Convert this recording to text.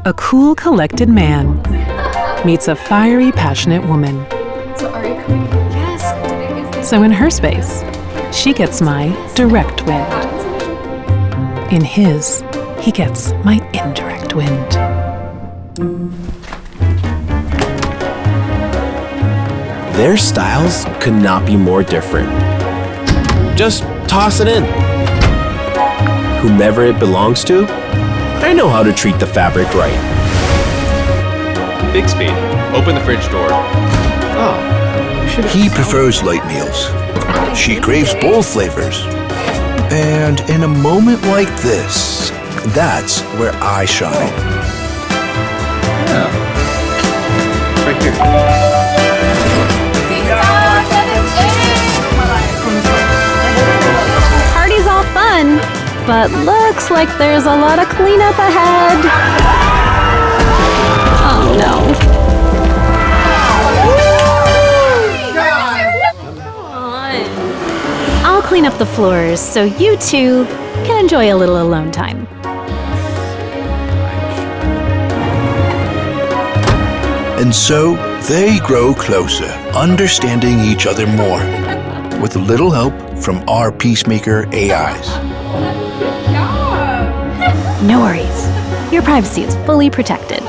A cool, collected man meets a fiery, passionate woman. So are you coming? Yes. So in her space, she gets my direct wind. In his, he gets my indirect wind. Their styles could not be more different. Just toss it in. Whomever it belongs to, I know how to treat the fabric right. Big speed. Open the fridge door. He prefers light meals. She craves both flavors. And in a moment like this, that's where I shine. Right here. Party's all fun, but looks like there's a lot of cleanup ahead. Oh no. I'll clean up the floors so you two can enjoy a little alone time. And so they grow closer, understanding each other more, with a little help from our peacemaker AIs. No worries. Your privacy is fully protected.